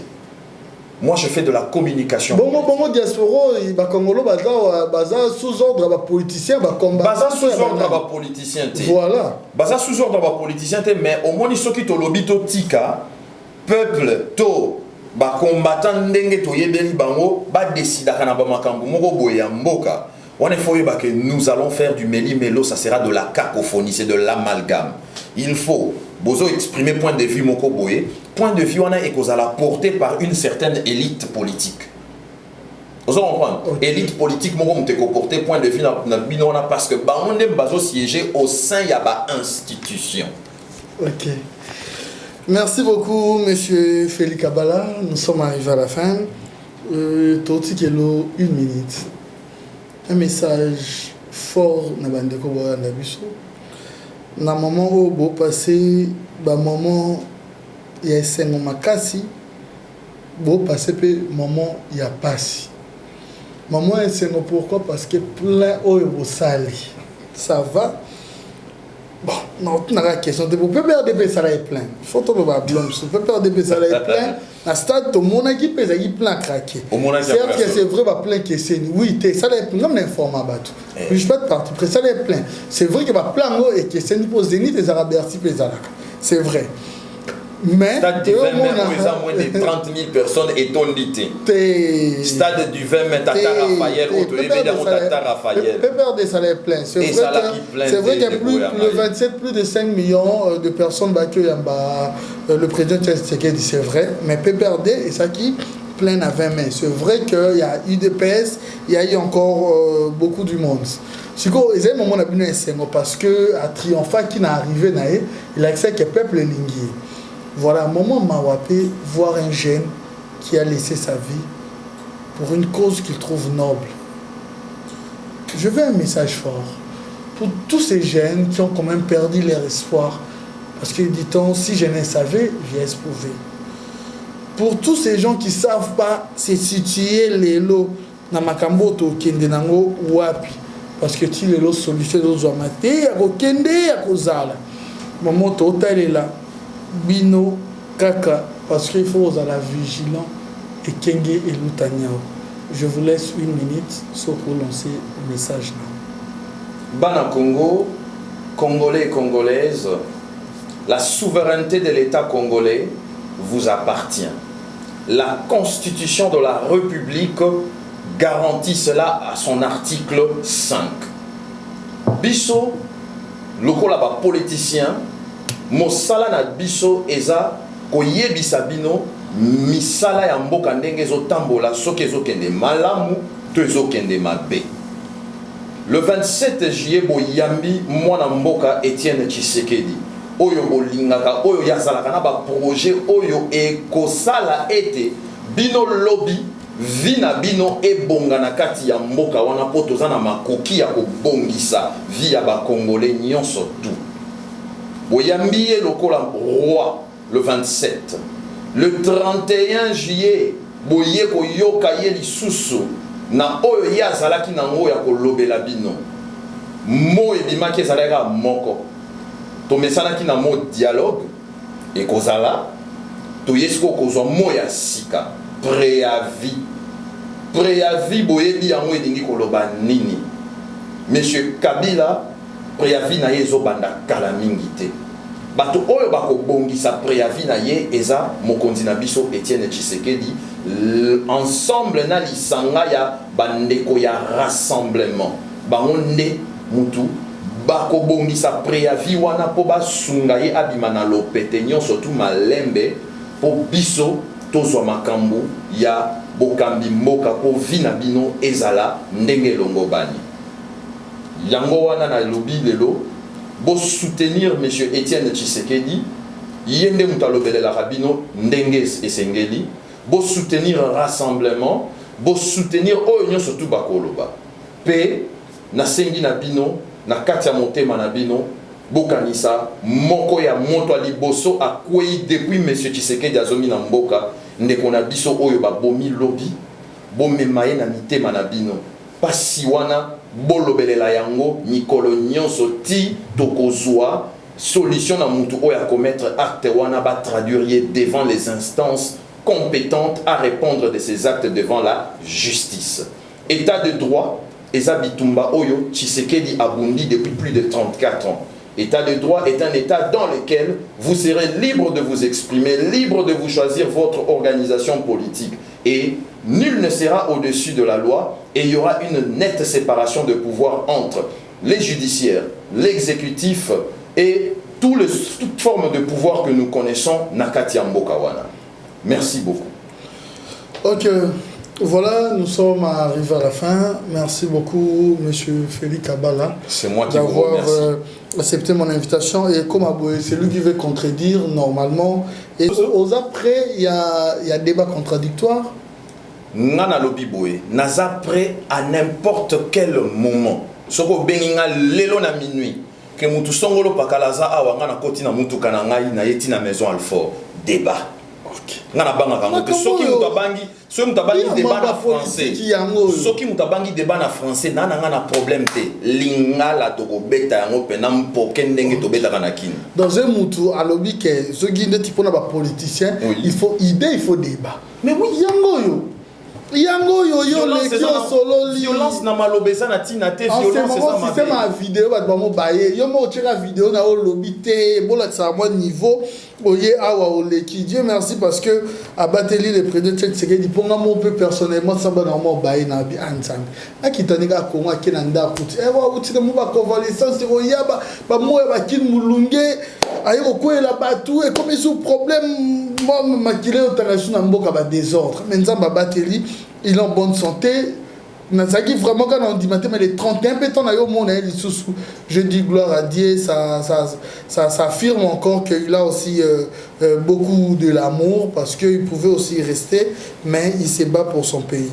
Moi je fais de la communication. Bongo diaspora ba congolo baza sous ordre ba politicien ba combattant. Baza sous ordre ba politicien te. Voilà. Baza sous ordre ba politicien te mais au moins soki to lobi to tika peuple to ba combattant ndenge to yebeli bango ba décida kana ba makambu moko boya mboka. On est fouillé que nous allons faire du méli-mélo, ça sera de la cacophonie, c'est de l'amalgame. Il faut, bozo exprimer point de vue moko boye, point de vue on a et qu'on a porté par une certaine élite politique. Vous comprenez? Élite politique moko mte ko porter point de vue na bino on a parce que ba on aime bazo siéger au sein ya ba institution. OK. Merci beaucoup monsieur Félix Kabala, nous sommes arrivés à la fin. Toti kelo 1 minute. Un message fort na bandeko boya na biso na moment où bo passer ba moment ya esengo makasi bo passer pe moment ya pasi Maman c'est pourquoi parce que plein au sali. Ça va. Bon, non, on a la question. Le PPRDP, ça est plein. Il faut tout le voir. Le PPRDP, ça est plein. À stade, tout le monde a plein craqué. Certes que c'est vrai, plein que c'est. Oui, ça est plein. Comme l'informe à Batou. Je ne suis pas de parti. Ça est plein. C'est vrai qu'il y a plein et que c'est pour Zénith et Arabes c'est vrai. Mais stade du 20 mai, où moins de 30 000 personnes et tonalité. Stade du 20 mai, Tata Raphaël, Tata Raphaël. PPRD, ça est plein. C'est vrai qu'il y a le 27, plus de 5 millions de personnes battues. Le président Tshisekedi, c'est vrai. Mais PPRD, et ça qui plein à 20 mai. C'est vrai qu'il y a eu des PS, il y a eu encore beaucoup du monde. Il y a un moment parce que à Triompha qui n'est arrivé, il a accès que le peuple est lingué. Voilà un moment Mawapé, voir un jeune qui a laissé sa vie pour une cause qu'il trouve noble. Je veux un message fort pour tous ces jeunes qui ont quand même perdu leur espoir. Parce que dit-on, si je ne savais, j'ai éprouvé. Pour tous ces gens qui ne savent pas se situer les lots dans Makamboto, Kendenango ou Wapi. Parce que tu les lots solutions aux amatés, à Kende, à Kozala. Maman, total est là. Bino, Kaka, parce qu'il faut être vigilant et Kenge et Lutanyao. Je vous laisse 1 minute pour lancer le message. Bana Congo, Congolais et Congolaises, la souveraineté de l'État congolais vous appartient. La Constitution de la République garantit cela à son article 5. Bisso, lokola ba politicien, mosala na biso eza koyebisa bino misala ya mboka ndenge ezotambola soki ezokende malamu to ezokende mabe. Le 27 juillet boyambi mwana mboka Etienne Tshisekedi oyo bolingaka oyo yazalaka na ba projet oyo ekosala ete bino lobby vina bino ebonga na kati ya mboka wana po toza na makoki ya kobongisa via ba congolais nyonso tout. Boyambi lokola roi le 27. Le 31 juillet, boye ko yoka ye lisusu na oyo yazalaki nango ya kolobela bino. Mo ebimaki ezalaka moko. To mesalaki na mo dialogue et kozala to yesko kozwa mo ya sika préavis. Préavis boyebi yango edingi koloba nini. Monsieur Kabila préavis na ye ezobanda kala mingi te. Bato oyo bakobongisa préavis na ye eza mokonzi na biso Etienne Tshisekedi ensemble na lisanga ya bandeko ya rassemblement bango nde mutu bakobongisa préavis wana po basunga ye abima na lopete nyonso tu malembe po biso tozwa makambo ya bokambi mboka po vi na bino ezala ndenge elongo bani. Yango wana na lobi lelo bo soutenir monsieur Etienne Tshisekedi yende mutalobele la rabino ndenge esengeli bo soutenir rassemblement bo soutenir oyo surtout bakoloba pe na sengi na bino na kati ya motema na bino bokanisa moko ya moto aliboso akwei depuis monsieur Tshisekedi azomi na mboka ndeko na biso oyo babomi lobi bomemaye na mitema na bino pasi wana bolobelela yango mikolo nyonso ti tokozwa solution na mutu oyo a commettre acte wana ba traduire devant les instances compétentes à répondre de ces actes devant la justice. État de droit eza bitumba oyo Tshisekedi abundi depuis plus de 34 ans. État de droit est un état dans lequel vous serez libre de vous exprimer, libre de vous choisir votre organisation politique. Et nul ne sera au-dessus de la loi et il y aura une nette séparation de pouvoir entre les judiciaires, l'exécutif et toute forme de pouvoir que nous connaissons Nakati Mbokawana. Merci beaucoup. Ok, voilà, nous sommes arrivés à la fin. Merci beaucoup, monsieur Félix Kabala. C'est moi qui vous remercie. D'avoir accepté mon invitation. Et comme Aboué, c'est lui qui veut contredire normalement. Et aux après, il y a débat contradictoire. Nana lobi boye, naza prêt à n'importe quel moment. Soko benginga lelo na minuit. Que mutu songolo pakalaza awa ngana koti na mutu kana ngai na yeti na maison Alfort. Débat. Ngana banga kango. soki moto abangi débat na français soki moto abangi débat na français nananga na problème te lingala tokobeta yango mpe na mpoke ndenge tobetaka na kini dans un mutu alobi ke soki ndeti mpona bapoliticien il faut idée il faut débat mais oui yango yo leki osolo violence na malobesa na tina te violence c'est système à vidéo bato bango baye yo mo otyeka vidéo na olobi te bolakisa mwa niveau oye awa oleki Dieu merci parce que abateli le président Tshisekedi mponga mo mpe personnellement samba na mo baye na bi anzambe akitanika kongo akena ndakuti ewa utile mo ba convalescence oya ba moya ba kin mulunge aye kokwela batu et comme sous problème moi makile international na mboka ba désordre mais nzamba bateli il est en bonne santé. Vraiment, quand on dit mais les 31 pétons, je dis gloire à Dieu, ça affirme encore qu'il a aussi beaucoup de l'amour parce qu'il pouvait aussi rester, mais il se bat pour son pays.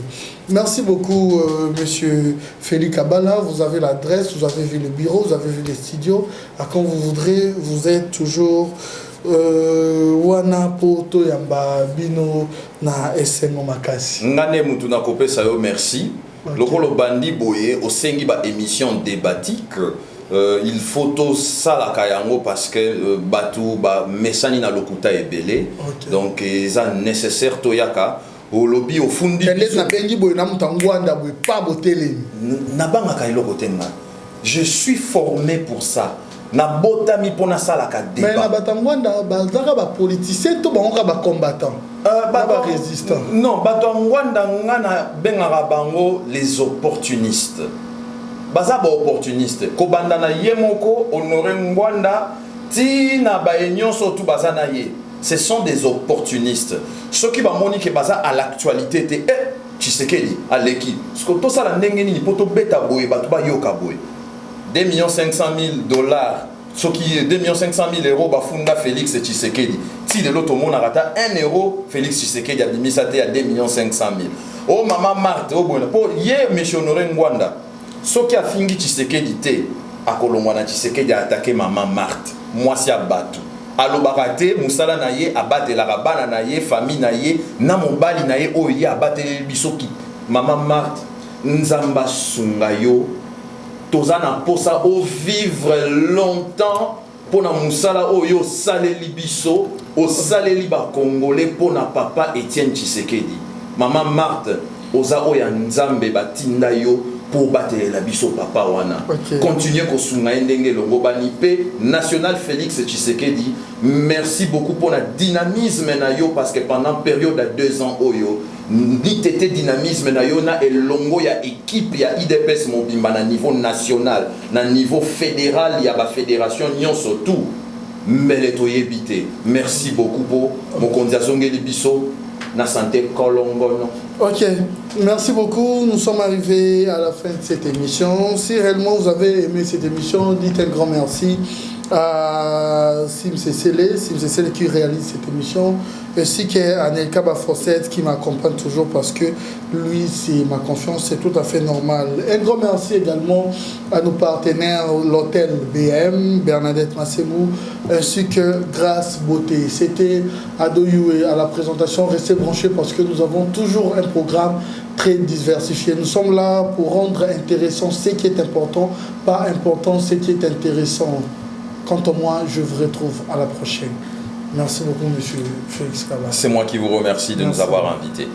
Merci beaucoup, monsieur Félix Kabala. Vous avez l'adresse, vous avez vu le bureau, vous avez vu les studios. Quand vous voudrez, vous êtes toujours. Wana poto yamba bino na esengo makasi ngane mutu na kopesa yo merci lokolo bandi boye osengi ba émission débatique il faut to sala kayango parce que batu ba mesani na lokuta ebele donc ça nécessaire to yaka au lobby au fundi na bengi boye na mutangwanda boye pa botelemi na banga kailoko tenga je suis formé pour ça na botami pona sala ka débat mais na batangwanda bazaka ba politicien to bango ba combattant ba résistant non batangwanda ngana bengaka bango les opportunistes baza ba opportuniste ko banda na yemoko honorer ngwanda ti na ba nyonso tu baza na ye ce sont des opportunistes ceux qui ba moni ke baza à l'actualité te Tshisekedi aleki ce que to sala ndenge ni poto beta boye batu ba yoka boye 2 500 000 $, ce qui est 2 500 000 €, Bafunda Félix Tshisekedi. Si de l'autre monde a 1 euro, Félix Tshisekedi a mis ça à 2 500 000. Oh maman Marthe, oh bon, pour hier monsieur Honoré Ngwanda, ce qui a fini Tshisekedi te, à Kolongwana Tshisekedi a attaqué maman Marthe. Moi c'est Abatu. Alobakate, Moussala naye, abate la rabana naye, famille naye, na mobali naye, oye abate bisoki. Maman Marthe, Nzamba Sungayo. Tozana posa o vivre longtemps pour na musala oyo saleli biso o saleli ba congolais pour na papa Étienne Tshisekedi maman Marthe oza oya nzambe batinda yo pour battre la biso papa wana continuer ko sunga ndenge longo banipe national Félix Tshisekedi merci beaucoup pour la dynamisme na yo parce que pendant période de 2 ans oyo ni tété dynamisme na yo na elongo ya équipe ya IDPS mobimba na niveau national na niveau fédéral ya ba fédération nyonso tout mais toyebité merci beaucoup pour mokonzi azongeli biso na santé kolongono. Ok, merci beaucoup. Nous sommes arrivés à la fin de cette émission. Si réellement vous avez aimé cette émission, dites un grand merci à Sim Cécile qui réalise cette émission, ainsi qu'à Anelka Bafosset qui m'accompagne toujours parce que lui, c'est ma confiance, c'est tout à fait normal. Un grand merci également à nos partenaires, l'hôtel BM, Bernadette Massemou, ainsi que Grâce Beauté. C'était Adoyoué à la présentation. Restez branchés parce que nous avons toujours un programme très diversifié. Nous sommes là pour rendre intéressant ce qui est important, pas important ce qui est intéressant. Quant à moi, je vous retrouve à la prochaine. Merci beaucoup, monsieur Félix Kabala. C'est moi qui vous remercie de nous avoir invités.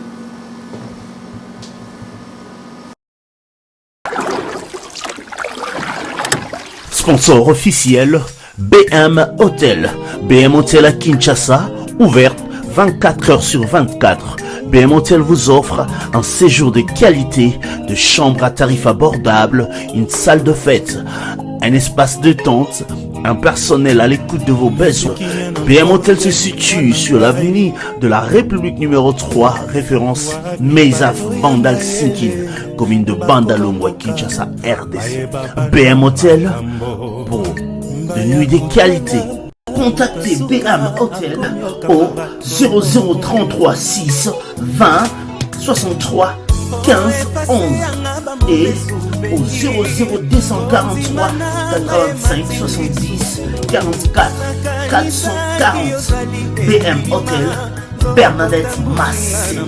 Sponsor officiel, BM Hotel. BM Hotel à Kinshasa, ouverte 24 heures sur 24. BM Hotel vous offre un séjour de qualité, de chambres à tarifs abordables, une salle de fête, un espace de tente, un personnel à l'écoute de vos besoins. BM Hotel se situe sur l'avenue de la République numéro 3, référence Meizaf Bandal Sinkin, commune de Bandalongwa, Kinshasa, RDC. BM Hotel pour de nuits de qualité. Contactez BM Hotel au 0033 6 20 63 15 11 et au 00243 85 70 44 440. BM Hotel, Bernadette Massé.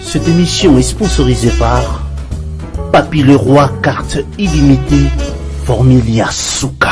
Cette émission est sponsorisée par Papy Leroy, carte illimitée, Formilia Souka.